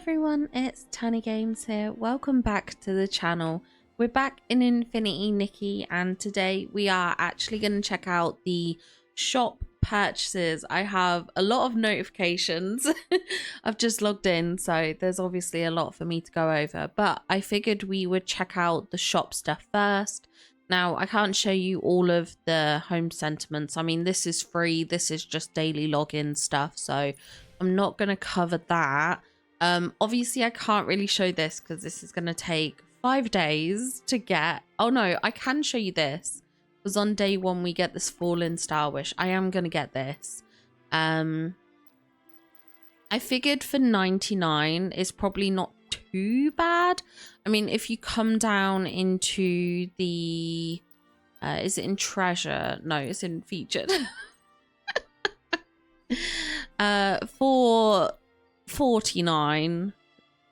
everyone, it's Tiny Games here. Welcome back to the channel. We're back in Infinity Nikki, and today we are actually going to check out the shop purchases. I have a lot of notifications. I've just logged in, so there's obviously a lot for me to go over, but I figured we would check out the shop stuff first. Now, I can't show you all of the home sentiments. I mean, this is free. This is just daily login stuff, so I'm not going to cover that. Obviously I can't really show this because this is going to take 5 days to get. Oh no, I can show you this because on day 1 we get this Fallen Star Wish. I am going to get this. I figured for 99 is probably not too bad. I mean, if you come down into the is it in treasure? No, it's in featured. For 49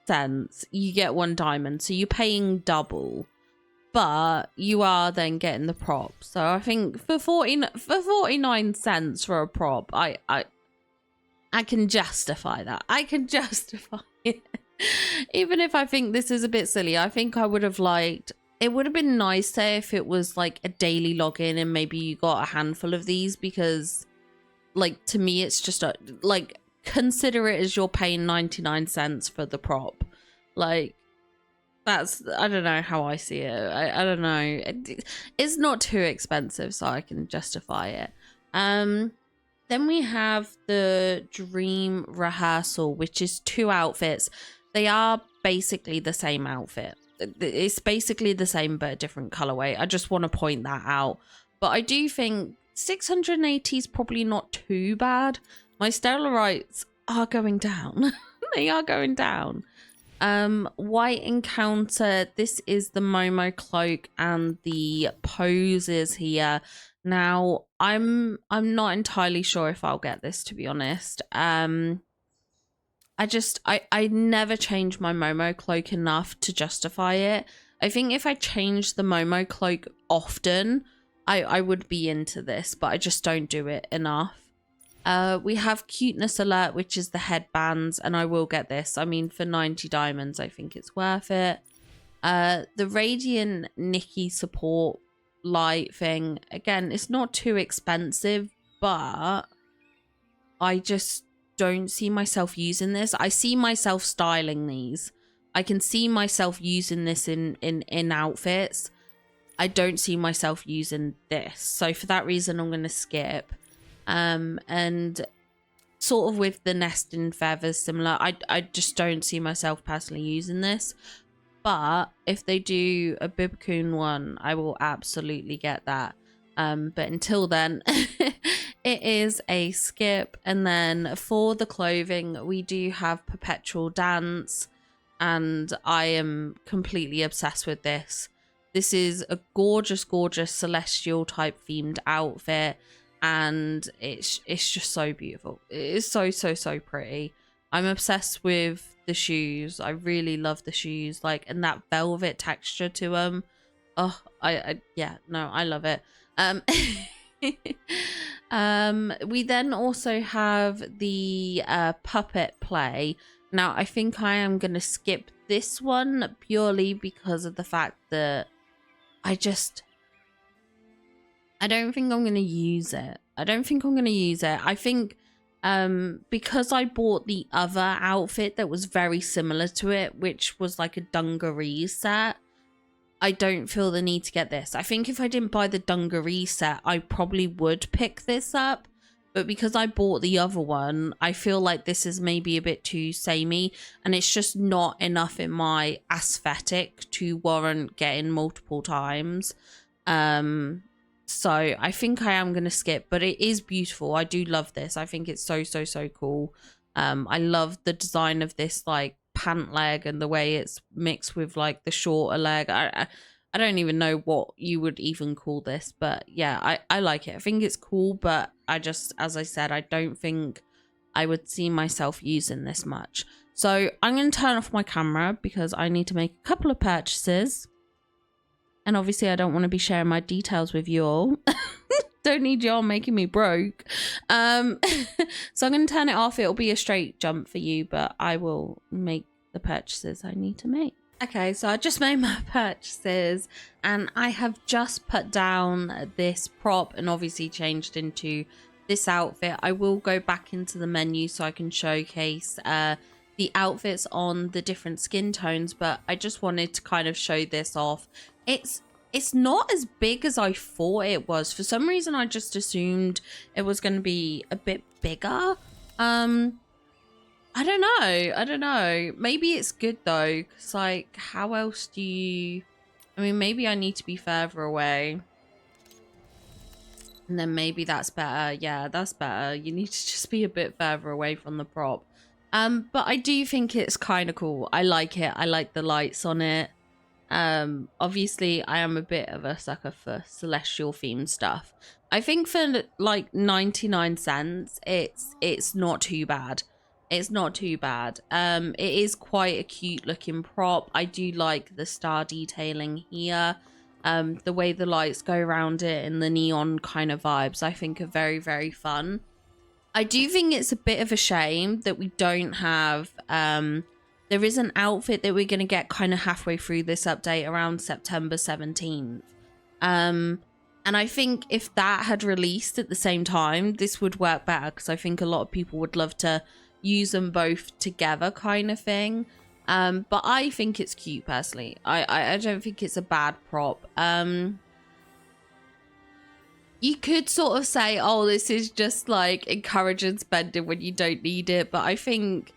cents you get 1 diamond, so you're paying double, but you are then getting the prop. So I think for 49 cents for a prop, I can justify that. I can justify it. Even if I think this is a bit silly, I think I would have liked, it would have been nicer if it was like a daily login and maybe you got a handful of these, because like to me it's just a, like, consider it as you're paying 99 cents for the prop. Like, that's, I don't know how I see it. I don't know. It's not too expensive, so I can justify it. Then we have the dream rehearsal, which is 2 outfits. They are basically the same outfit. It's basically the same but a different colorway. I just want to point that out. But I do think 680 is probably not too bad. My Stellarites are going down. They are going down. White Encounter. This is the Momo cloak and the poses here. Now, I'm not entirely sure if I'll get this, to be honest. I never change my Momo cloak enough to justify it. I think if I change the Momo cloak often, I would be into this, but I just don't do it enough. We have Cuteness Alert, which is the headbands, and I will get this. I mean, for 90 diamonds, I think it's worth it. The Radiant Nikki support light thing, again, it's not too expensive, but I just don't see myself using this. I see myself styling these. I can see myself using this in outfits. I don't see myself using this. So for that reason, I'm going to skip. And sort of with the nesting feathers similar, I just don't see myself personally using this. But if they do a Bibcoon one, I will absolutely get that. But until then, it is a skip. And then for the clothing, we do have Perpetual Dance, and I am completely obsessed with this. This is a gorgeous, gorgeous celestial type themed outfit, and it's just so beautiful. It is so pretty. I'm obsessed with the shoes. I really love the shoes, like, and that velvet texture to them. Oh, yeah, no, I love it. We then also have the puppet play. Now, I think I am going to skip this one purely because of the fact that I don't think I'm going to use it. I think because I bought the other outfit that was very similar to it, which was like a dungaree set, I don't feel the need to get this. I think if I didn't buy the dungaree set, I probably would pick this up. But because I bought the other one, I feel like this is maybe a bit too samey, and it's just not enough in my aesthetic to warrant getting multiple times. So I think I am going to skip, but it is beautiful. I do love this. I think it's so cool. I love the design of this like pant leg and the way it's mixed with like the shorter leg. I don't even know what you would even call this, but yeah, I like it. I think it's cool, but I just, as I said, I don't think I would see myself using this much. So I'm going to turn off my camera because I need to make a couple of purchases. And obviously I don't want to be sharing my details with you all. Don't need y'all making me broke. So I'm going to turn it off. It'll be a straight jump for you, but I will make the purchases I need to make. Okay, so I just made my purchases and I have just put down this prop and obviously changed into this outfit. I will go back into the menu so I can showcase the outfits on the different skin tones, but I just wanted to kind of show this off. It's not as big as I thought it was. For some reason, I just assumed it was going to be a bit bigger. I don't know. Maybe it's good though, because like, how else do you... I mean, maybe I need to be further away. And then maybe that's better. Yeah, that's better. You need to just be a bit further away from the prop. But I do think it's kind of cool. I like it. I like the lights on it. Obviously I am a bit of a sucker for celestial themed stuff. I think for like 99 cents, it's not too bad. It's not too bad. It is quite a cute looking prop. I do like the star detailing here. The way the lights go around it and the neon kind of vibes, I think are very, very fun. I do think it's a bit of a shame that we don't have, there is an outfit that we're going to get kind of halfway through this update around September 17th. And I think if that had released at the same time, this would work better because I think a lot of people would love to use them both together kind of thing. But I think it's cute personally. I don't think it's a bad prop. You could sort of say, oh, this is just like encouraging spending when you don't need it. But I think,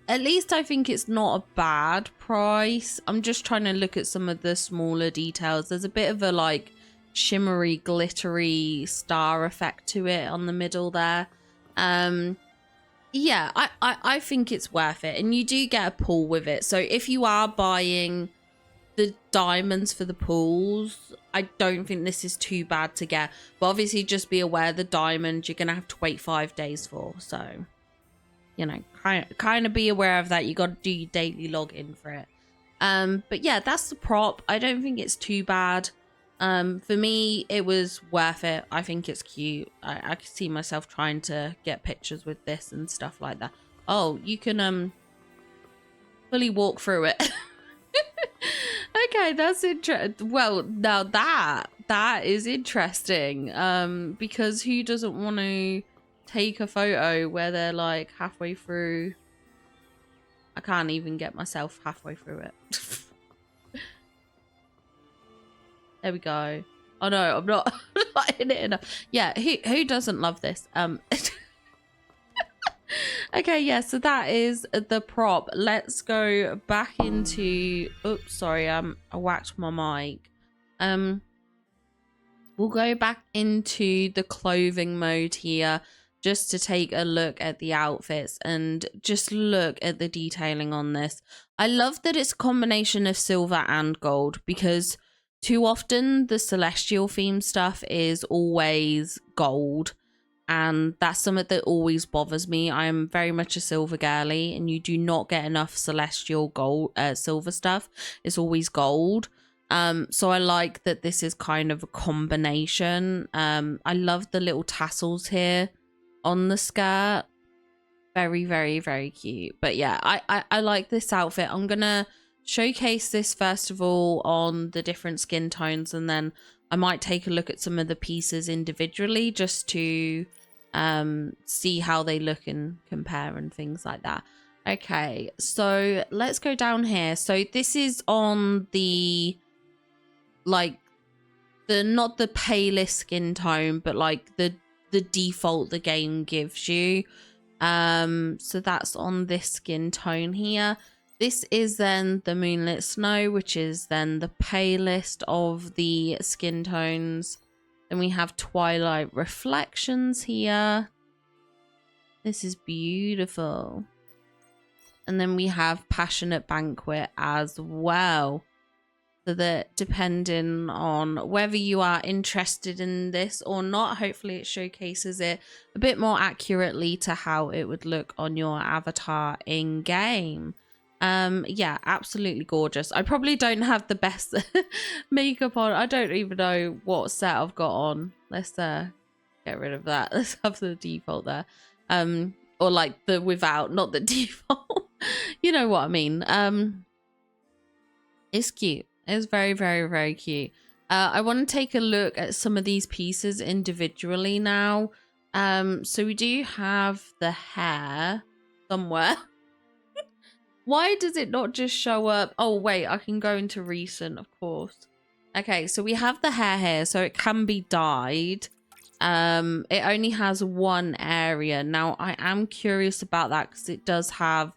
at least I think it's not a bad price. I'm just trying to look at some of the smaller details. There's a bit of a like shimmery, glittery star effect to it on the middle there. Yeah, I think it's worth it. And you do get a pool with it. So if you are buying the diamonds for the pools, I don't think this is too bad to get. But obviously just be aware the diamond you're going to have to wait 5 days for. So, you know, kind of be aware of that. You got to do your daily login for it. But yeah, that's the prop. I don't think it's too bad. For me, it was worth it. I think it's cute. I can see myself trying to get pictures with this and stuff like that. Oh, you can fully walk through it. Okay, that's interesting. Well, now that is interesting. Because who doesn't want to take a photo where they're like halfway through? I can't even get myself halfway through it. There we go. Oh no, I'm not, not in it enough. Yeah, who doesn't love this? Okay, yeah, so that is the prop. Let's go back into... Oops, sorry, I whacked my mic. We'll go back into the clothing mode here just to take a look at the outfits and just look at the detailing on this. I love that it's a combination of silver and gold because too often the celestial theme stuff is always gold. And that's something that always bothers me. I am very much a silver girly and you do not get enough celestial gold, silver stuff. It's always gold. So I like that this is kind of a combination. I love the little tassels here on the skirt. Very, very, very cute. But yeah, I like this outfit. I'm going to showcase this first of all on the different skin tones and then I might take a look at some of the pieces individually just to see how they look and compare and things like that. Okay, so let's go down here. So this is on the, like, not the palest skin tone, but like the default the game gives you. So that's on this skin tone here. This is then the Moonlit Snow, which is then the palest of the skin tones. Then we have Twilight Reflections here. This is beautiful. And then we have Passionate Banquet as well. So that depending on whether you are interested in this or not, hopefully it showcases it a bit more accurately to how it would look on your avatar in game. Yeah, absolutely gorgeous. I probably don't have the best makeup on. I don't even know what set I've got on. Let's get rid of that. Let's have the default there. Or like the without, not the default. You know what I mean. It's cute. It's very, very, very cute. I want to take a look at some of these pieces individually now. So we do have the hair somewhere. Why does it not just show up? Oh, wait, I can go into recent, of course. Okay, so we have the hair here, so it can be dyed. It only has one area. Now, I am curious about that because it does have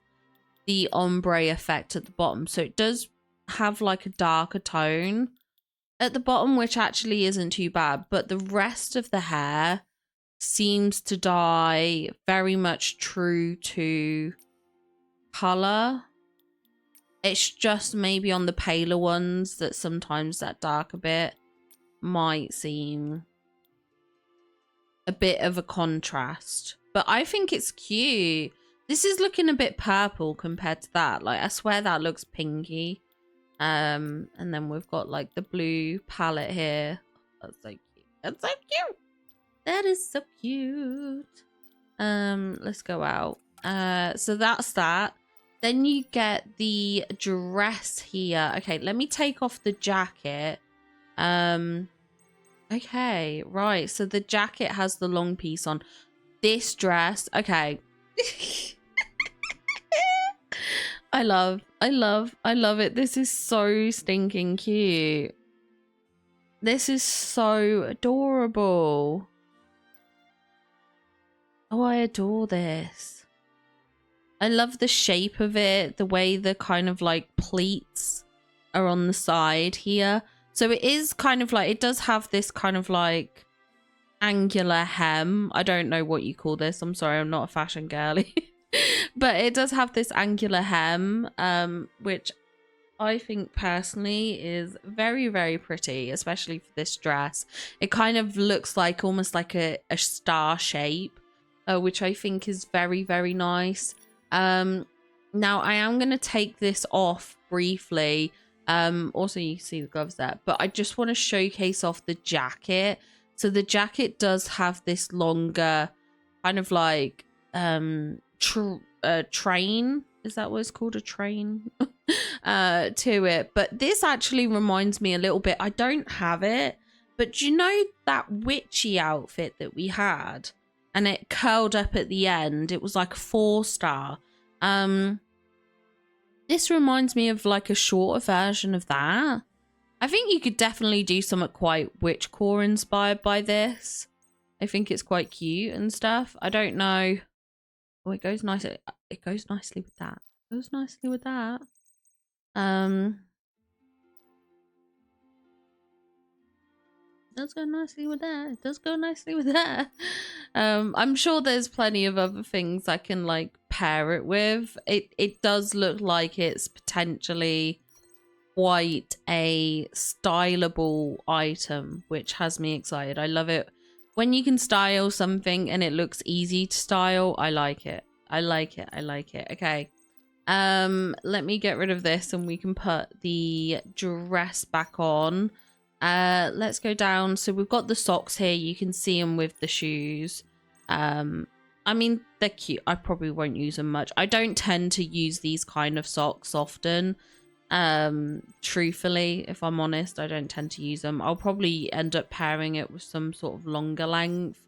the ombre effect at the bottom. So it does have like a darker tone at the bottom, which actually isn't too bad. But the rest of the hair seems to dye very much true to color. It's just maybe on the paler ones that sometimes that darker bit might seem a bit of a contrast. But I think it's cute. This is looking a bit purple compared to that. Like, I swear that looks pinky. And then we've got like the blue palette here. That's so cute. That's so cute. That is so cute. Let's go out. So that's that. Then you get the dress here. Okay, let me take off the jacket. Okay, right. So the jacket has the long piece on. This dress, okay. I love it. This is so stinking cute. This is so adorable. Oh, I adore this. I love the shape of it, the way the kind of like pleats are on the side here. So it is kind of like, it does have this kind of like angular hem. I don't know what you call this. I'm sorry, I'm not a fashion girly. But it does have this angular hem, which I think personally is very, very pretty, especially for this dress. It kind of looks like almost like a star shape, which I think is very, very nice. Now I am going to take this off briefly. Also you see the gloves there, but I just want to showcase off the jacket. So the jacket does have this longer kind of like train, is that what it's called, a train to it. But this actually reminds me a little bit, I don't have it, but do you know that witchy outfit that we had and it curled up at the end? It was like 4-star. This reminds me of like a shorter version of that. I think you could definitely do something quite witchcore inspired by this. I think it's quite cute and stuff. I don't know. Oh, it goes nicely. It goes nicely with that. It goes nicely with that. It does go nicely with that. It does go nicely with that. I'm sure there's plenty of other things I can like pair it with. It does look like it's potentially quite a stylable item, which has me excited. I love it when you can style something and it looks easy to style. I like it. I like it. I like it. Okay. Let me get rid of this and we can put the dress back on. Let's go down. So we've got the socks here. You can see them with the shoes. I mean, they're cute. I probably won't use them much. I don't tend to use these kind of socks often. Truthfully, if I'm honest, I don't tend to use them. I'll probably end up pairing it with some sort of longer length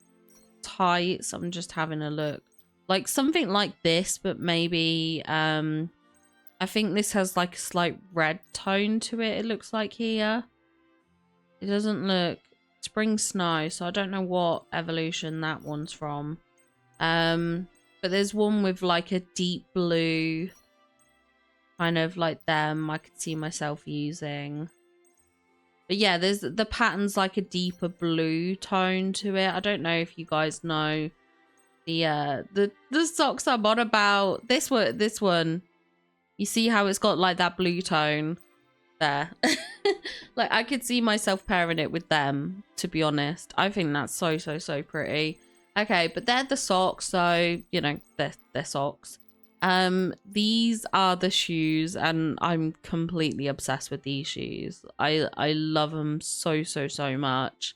tights. I'm just having a look. Like something like this, but maybe, I think this has like a slight red tone to it, it looks like here. It doesn't look spring snow, so I don't know what evolution that one's from. But there's one with like a deep blue, kind of like them I could see myself using. But yeah, there's the pattern's like a deeper blue tone to it. I don't know if you guys know the socks I'm on about. This one. You see how it's got like that blue tone there. Like I could see myself pairing it with them, to be honest. I think that's so pretty. Okay, but they're the socks, so you know, they're socks. These are the shoes, and I'm completely obsessed with these shoes. I love them so much.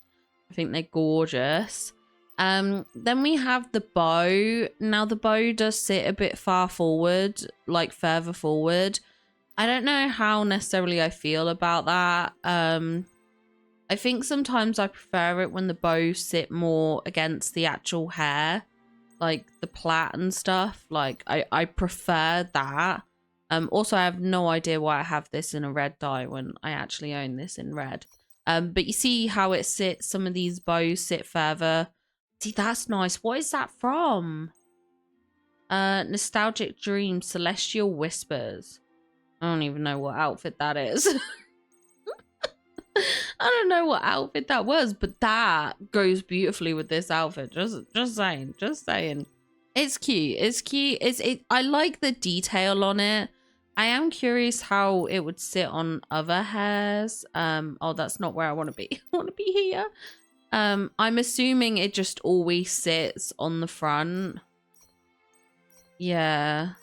I think they're gorgeous. Then we have the bow. Now the bow does sit a bit far forward, like further forward. I don't know how necessarily I feel about that. I think sometimes I prefer it when the bows sit more against the actual hair, like the plait and stuff. Like I prefer that. Also I have no idea why I have this in a red dye when I actually own this in red. But you see how it sits, some of these bows sit further. See, that's nice. What is that from? Nostalgic Dream, Celestial Whispers. I don't even know what outfit that is. I don't know what outfit that was, but that goes beautifully with this outfit. Just saying, just saying. It's cute. It's cute. I like the detail on it. I am curious how it would sit on other hairs. Oh, that's not where I want to be. I want to be here. I'm assuming it just always sits on the front. Yeah.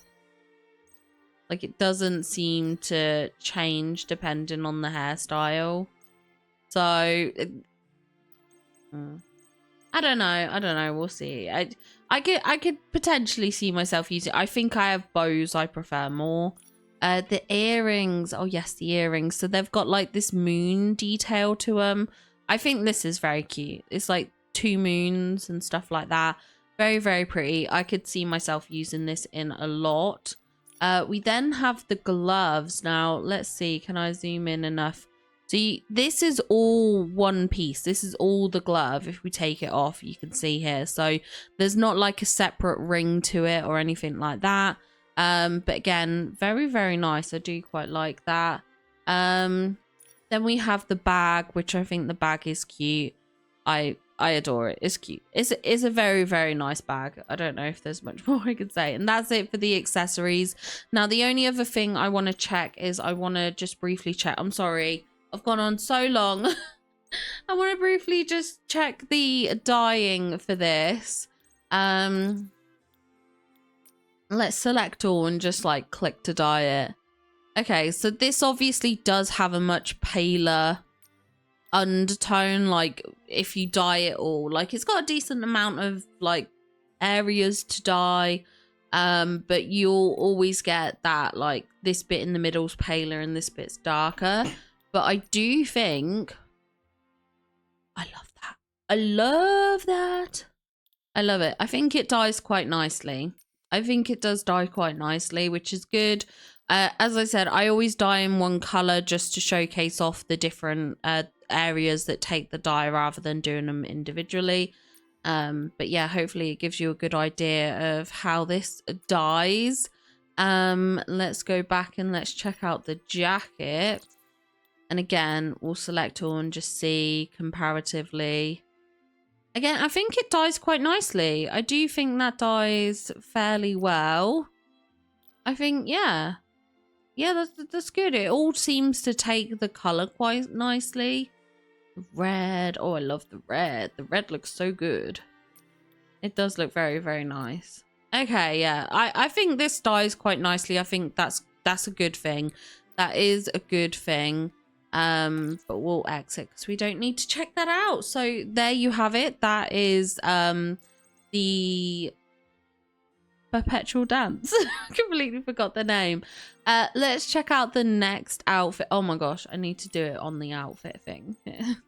Like it doesn't seem to change depending on the hairstyle. So I don't know. We'll see. I could potentially see myself using it. I think I have bows I prefer more. The earrings. Oh yes, the earrings. So they've got like this moon detail to them. I think this is very cute. It's like 2 moons and stuff like that. Very, very pretty. I could see myself using this in a lot. We then have the gloves. Now, let's see. Can I zoom in enough? So this is all one piece. This is all the glove. If we take it off, you can see here. So there's not like a separate ring to it or anything like that. But again, very, very nice. I do quite like that. Then we have the bag, which I think the bag is cute. I adore it. It's cute. It's a very, very nice bag. I don't know if there's much more I could say. And that's it for the accessories. Now, the only other thing I want to check is I want to just briefly check. I'm sorry. I've gone on so long. I want to briefly just check the dyeing for this. Let's select all and just like click to dye it. Okay, so this obviously does have a much paler undertone, like if you dye it all. Like it's got a decent amount of like areas to dye, but you'll always get that like this bit in the middle's paler and this bit's darker. But I do think I love that. I love that. I love it. I think it dyes quite nicely. I think it does dye quite nicely, which is good. As I said, I always dye in one color just to showcase off the different areas that take the dye rather than doing them individually. But yeah, hopefully it gives you a good idea of how this dyes. Let's go back and let's check out the jacket. And again, we'll select all and just see comparatively. Again, I think it dyes quite nicely. I do think that dyes fairly well. I think, yeah. Yeah, that's good. It all seems to take the color quite nicely. Red. Oh, I love the red. The red looks so good. It does look very, very nice. Okay, yeah. I think this dyes quite nicely. I think that's a good thing. That is a good thing. But we'll exit because we don't need to check that out. So there you have it. That is the Perpetual Dance. Completely forgot the name. Let's check out the next outfit. Oh my gosh, I need to do it on the outfit thing.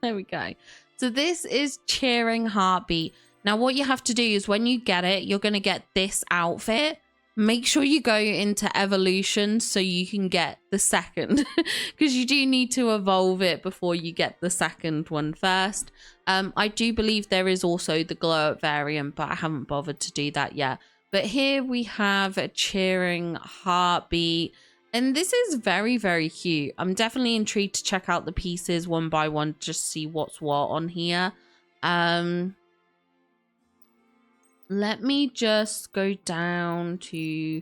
There we go. So this is Cheering Heartbeat. Now what you have to do is when you get it, you're going to get this outfit. Make sure you go into evolution so you can get the second, because you do need to evolve it before you get the second one first. I do believe there is also the glow up variant, but I haven't bothered to do that yet. But here we have a Cheering Heartbeat, and this is very, very cute. I'm definitely intrigued to check out the pieces one by one, just see what's what on here. Let me just go down to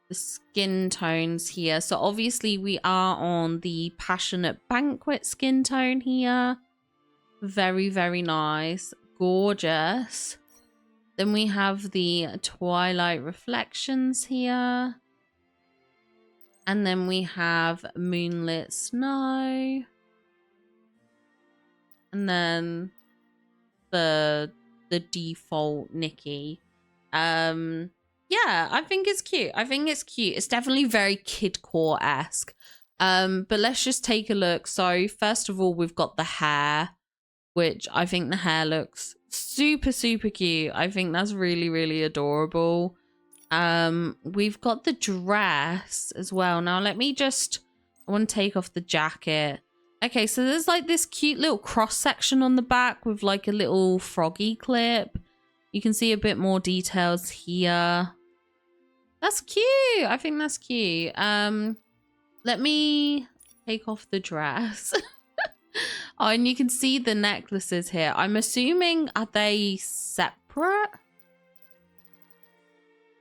the skin tones here. So obviously we are on the Passionate Banquet skin tone here. Very, very nice. Gorgeous. Then we have the Twilight Reflections here. And then we have Moonlit Snow. And then the the default Nikki. Yeah, I think it's cute. I think it's cute. It's definitely very kidcore-esque. But let's just take a look. So first of all, we've got the hair, which I think the hair looks super, super cute. I think that's really, really adorable. We've got the dress as well. Now let me just, I want to take off the jacket. Okay, so there's like this cute little cross section on the back with like a little froggy clip. You can see a bit more details here. That's cute. I think that's cute. Let me take off the dress. Oh, and you can see the necklaces here. I'm assuming, are they separate?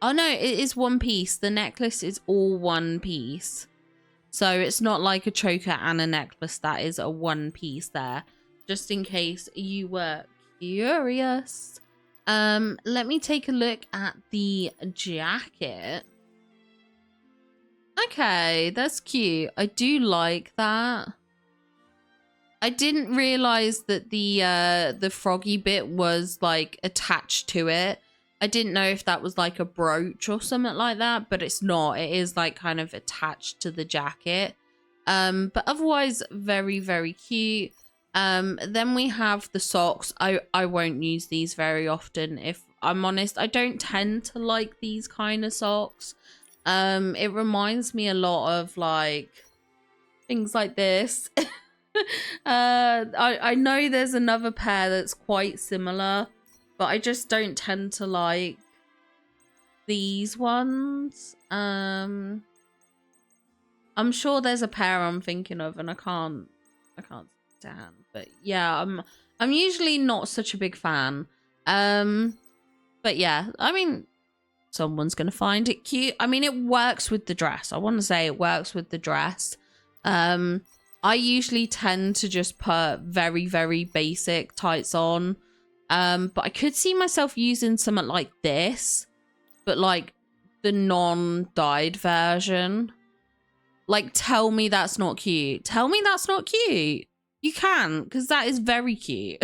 Oh no, it is one piece. The necklace is all one piece. So it's not like a choker and a necklace. That is a one piece there. Just in case you were curious. Let me take a look at the jacket. Okay, that's cute. I do like that. I didn't realize that the froggy bit was like attached to it. I didn't know if that was like a brooch or something like that, but it's not. It is like kind of attached to the jacket. But otherwise very, very cute. Then we have the socks. I won't use these very often, if I'm honest. I don't tend to like these kind of socks. It reminds me a lot of like things like this. I know there's another pair that's quite similar, but I just don't tend to like these ones. I'm sure there's a pair I'm thinking of and I can't stand. But yeah, I'm usually not such a big fan. But yeah, I mean, someone's gonna find it cute. I mean, it works with the dress. I want to say it works with the dress. I usually tend to just put very, very basic tights on. But I could see myself using something like this, but like the non-dyed version. Like, tell me that's not cute. Tell me that's not cute. You can, because that is very cute.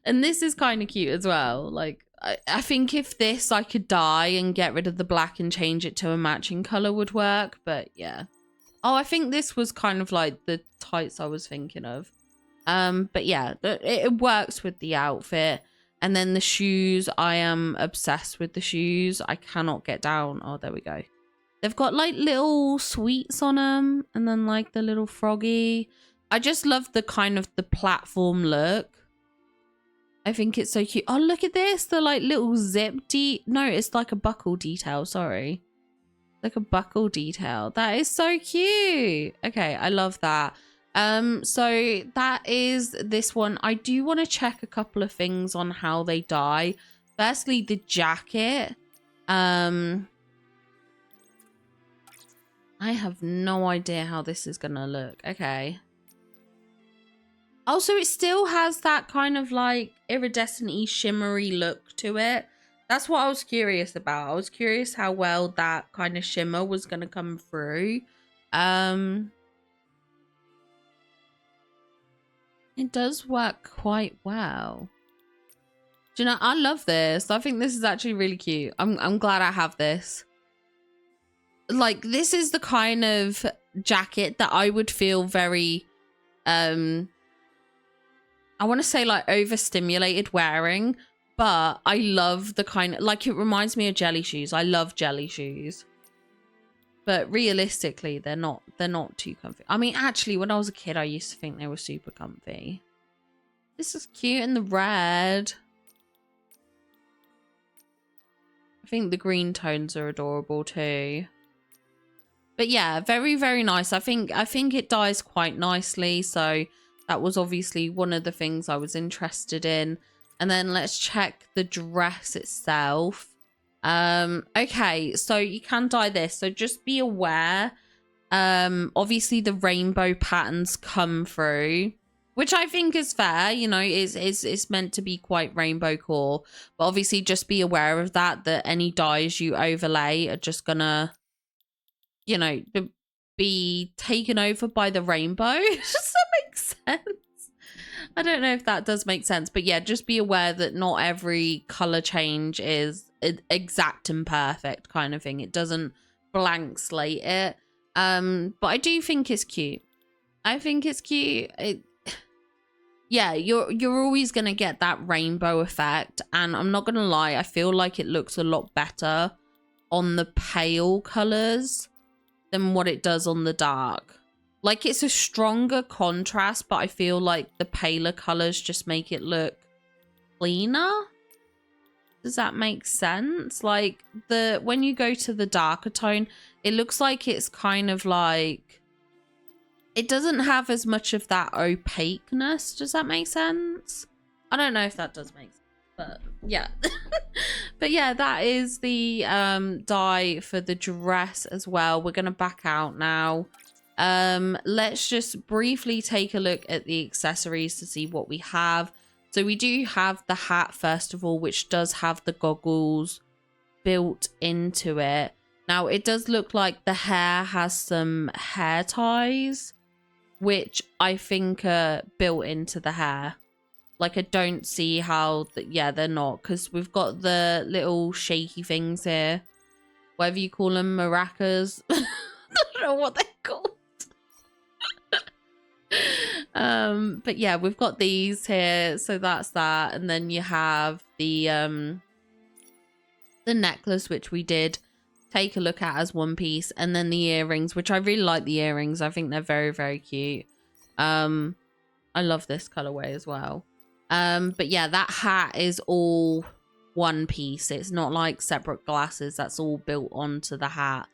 And this is kind of cute as well. Like, I think if this I could dye and get rid of the black and change it to a matching color would work. But yeah. Oh, I think this was kind of like the tights I was thinking of. But yeah, it works with the outfit. And then the shoes, I am obsessed with the shoes. I cannot get down. Oh, there we go. They've got like little sweets on them. And then like the little froggy. I just love the kind of the platform look. I think it's so cute. Oh, look at this. The like little zip no, it's like a buckle detail. Sorry. Like a buckle detail. That is so cute. Okay, I love that. So that is this one. I do want to check a couple of things on how they dye. Firstly, the jacket. I have no idea how this is gonna look. Okay. Also, it still has that kind of like iridescent-y shimmery look to it. That's what I was curious about. I was curious how well that kind of shimmer was going to come through. It does work quite well. Do you know, I love this. I think this is actually really cute. I'm glad I have this. Like, this is the kind of jacket that I would feel very, I want to say like overstimulated wearing. But I love the kind of, like, it reminds me of jelly shoes. I love jelly shoes. But realistically, they're not too comfy. I mean, actually, when I was a kid, I used to think they were super comfy. This is cute in the red. I think the green tones are adorable too. But yeah, very, very nice. I think it dyes quite nicely. So that was obviously one of the things I was interested in. And then let's check the dress itself. Okay, so you can dye this. So just be aware. Obviously the rainbow patterns come through, which I think is fair. You know, it's meant to be quite rainbow core. But obviously just be aware of that any dyes you overlay are just gonna, you know, be taken over by the rainbow. Does that make sense? I don't know if that does make sense, but yeah, just be aware that not every color change is exact and perfect kind of thing. It doesn't blank slate it. But I do think it's cute. I think it's cute. Yeah, you're always gonna get that rainbow effect, and I'm not gonna lie, I feel like it looks a lot better on the pale colors than what it does on the dark. Like, it's a stronger contrast, but I feel like the paler colors just make it look cleaner. Does that make sense? Like, when you go to the darker tone, it looks like it's kind of like, it doesn't have as much of that opaqueness. Does that make sense? I don't know if that does make sense, but yeah. But yeah, that is the dye for the dress as well. We're going to back out now. Let's just briefly take a look at the accessories to see what we have. So we do have the hat, first of all, which does have the goggles built into it. Now, it does look like the hair has some hair ties, which I think are built into the hair. Like, I don't see how, yeah, they're not, because we've got the little shaky things here. Whatever you call them, maracas. I don't know what they're called. But yeah, we've got these here, so that's that. And then you have the necklace, which we did take a look at as one piece, and then the earrings, which I really like the earrings. I think they're very, very cute. I love this colorway as well. But yeah, that hat is all one piece. It's not like separate glasses. That's all built onto the hat.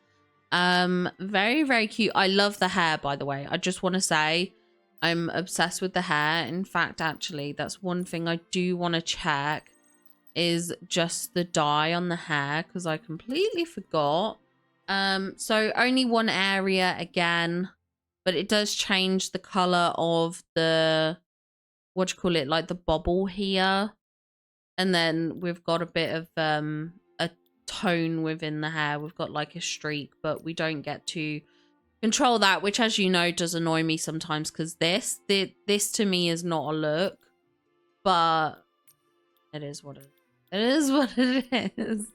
Very, very cute. I love the hair, by the way. I just want to say I'm obsessed with the hair. In fact, actually, that's one thing I do want to check is just the dye on the hair, because I completely forgot. So only one area again, but it does change the color of the, what do you call it, like the bobble here. And then we've got a bit of a tone within the hair. We've got like a streak, but we don't get to control that, which, as you know, does annoy me sometimes, because this to me is not a look, but it is what it is. It is what it is.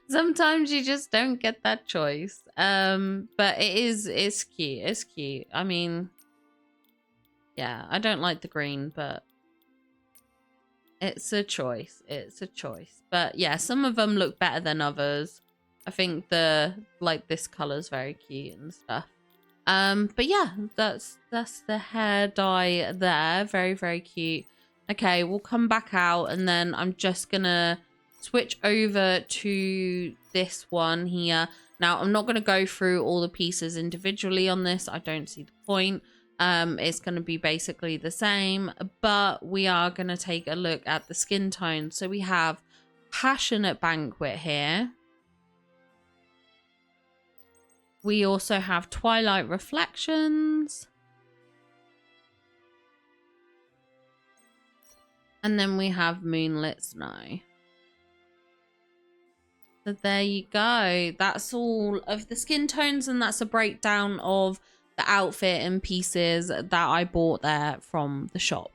Sometimes you just don't get that choice. But it's cute. It's cute. I mean, yeah, I don't like the green, but it's a choice. It's a choice. But yeah, some of them look better than others. I think this color is very cute and stuff. But yeah, that's the hair dye there. Very, very cute. Okay, we'll come back out, and then I'm just gonna switch over to this one here. Now, I'm not gonna go through all the pieces individually on this. I don't see the point. It's gonna be basically the same, but we are gonna take a look at the skin tone. So we have Passionate Banquet here. We also have Twilight Reflections. And then we have Moonlit Snow. So there you go. That's all of the skin tones, and that's a breakdown of the outfit and pieces that I bought there from the shop.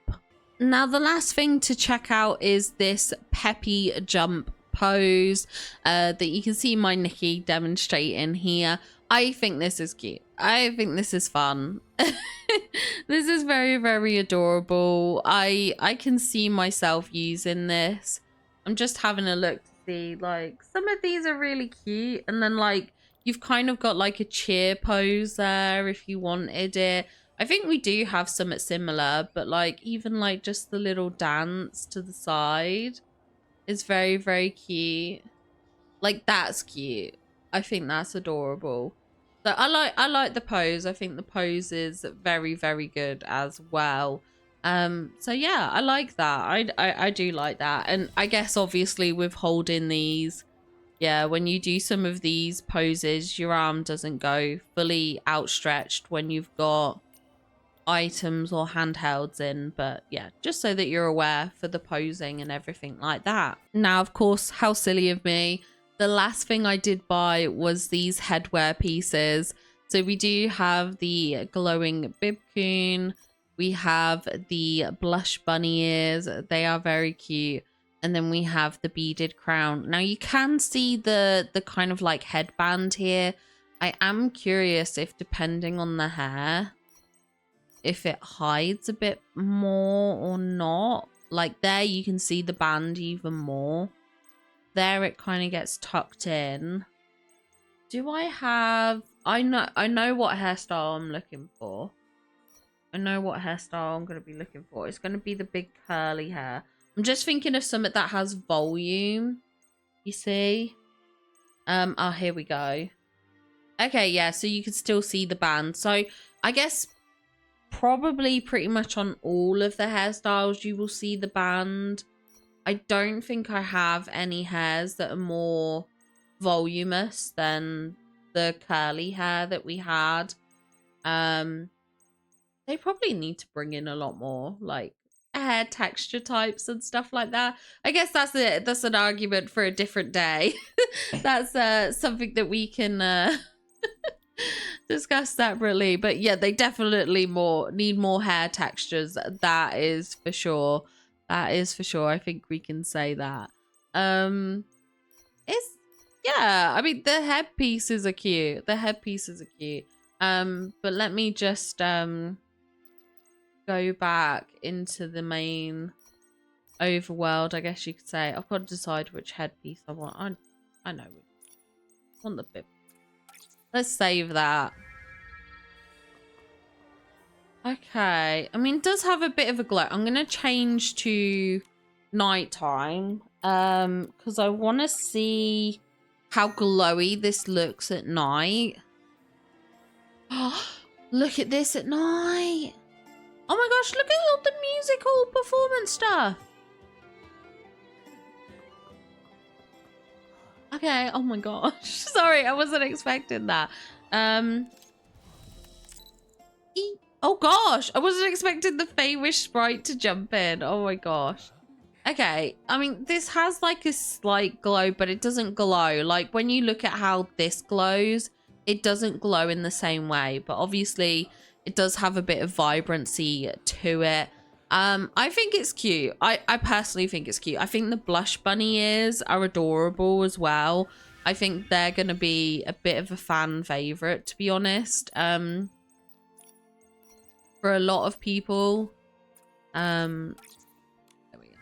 Now, the last thing to check out is this peppy jump pose that you can see my Nikki demonstrating here. I think this is cute. I think this is fun. This is very, very adorable. I can see myself using this. I'm just having a look to see, like, some of these are really cute, and then like you've kind of got like a cheer pose there if you wanted it. I think we do have something similar, but like even like just the little dance to the side is very, very cute. Like, that's cute. I think that's adorable. So I like the pose. I think the pose is very, very good as well. So yeah, I like that. I do like that. And I guess obviously with holding these, yeah, when you do some of these poses, your arm doesn't go fully outstretched when you've got items or handhelds in. But yeah, just so that you're aware for the posing and everything like that. Now, of course, how silly of me. The last thing I did buy was these headwear pieces. So we do have the glowing bibcoon, We have the blush bunny ears. They are very cute. And then we have the beaded crown. Now you can see the kind of like headband here. I am curious if depending on the hair, if it hides a bit more or not. Like there you can see the band even more. There it kind of gets tucked in. Do I have... I know what hairstyle I'm looking for. I know what hairstyle I'm going to be looking for. It's going to be the big curly hair. I'm just thinking of something that has volume. You see? Oh, here we go. Okay, yeah, so you can still see the band. So I guess probably pretty much on all of the hairstyles you will see the band. I don't think I have any hairs that are more voluminous than the curly hair that we had. They probably need to bring in a lot more like hair texture types and stuff like that. I guess that's it. That's an argument for a different day. That's something that we can discuss separately. But yeah, they definitely need more hair textures. That is for sure. That is for sure. I think we can say that. It's yeah. I mean, the headpieces are cute. The headpieces are cute. But let me just go back into the main overworld, I guess you could say. I've got to decide which headpiece I want. I know. I want the bib. Let's save that. Okay. I mean, it does have a bit of a glow. I'm going to change to nighttime because I want to see how glowy this looks at night. Look at this at night. Oh my gosh, look at all the musical performance stuff. Okay, oh my gosh. Sorry, I wasn't expecting that. Oh gosh, I wasn't expecting the Fey-Wish sprite to jump in. Oh my gosh. Okay, I mean, this has like a slight glow, but it doesn't glow. Like when you look at how this glows, it doesn't glow in the same way, but obviously it does have a bit of vibrancy to it. I think it's cute. I personally think it's cute. I think the blush bunny ears are adorable as well. I think they're going to be a bit of a fan favorite, to be honest. For a lot of people. There we go.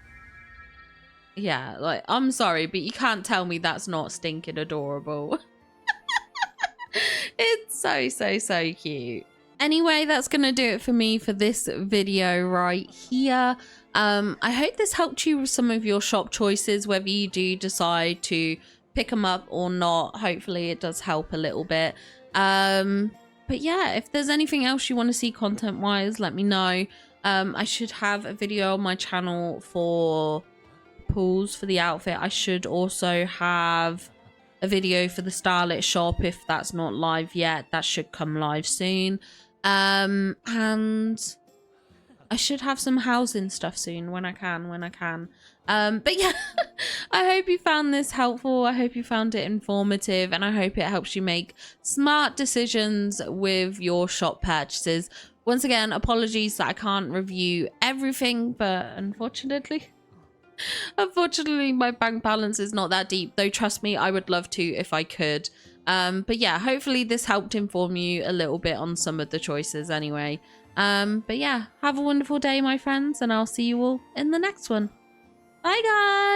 Yeah, like, I'm sorry, but you can't tell me that's not stinking adorable. It's so cute. Anyway, that's gonna do it for me for this video right here. I hope this helped you with some of your shop choices, whether you do decide to pick them up or not. Hopefully it does help a little bit. But yeah, if there's anything else you want to see content wise, let me know. I should have a video on my channel for pulls for the outfit. I should also have a video for the Starlit shop if that's not live yet. That should come live soon. And I should have some housing stuff soon when I can. But yeah, I hope you found this helpful. I hope you found it informative, and I hope it helps you make smart decisions with your shop purchases. Once again, apologies that I can't review everything, but unfortunately my bank balance is not that deep, though trust me, I would love to if I could. But yeah, hopefully this helped inform you a little bit on some of the choices anyway. But yeah, have a wonderful day, my friends, and I'll see you all in the next one. Bye, guys!